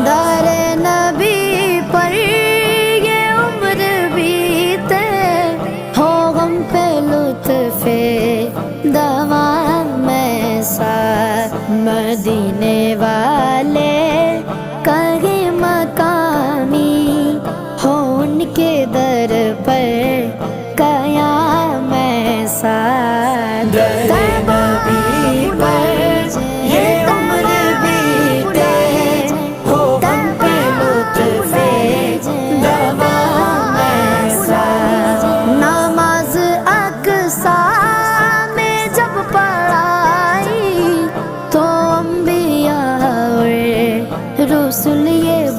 دار نبی پر یہ عمر بیتے، ہو غم پہ لطف دوام میں ساتھ، مدینے والے کہیں مقامی ہو ان کے در پر قیام میں ساتھ۔ نبی پر یہ عمر بیتے، ہو غم پہ لطف دوام میں ساتھ۔ نماز اقصی میں جب پڑھائی تو انبیاء اور رسول یہ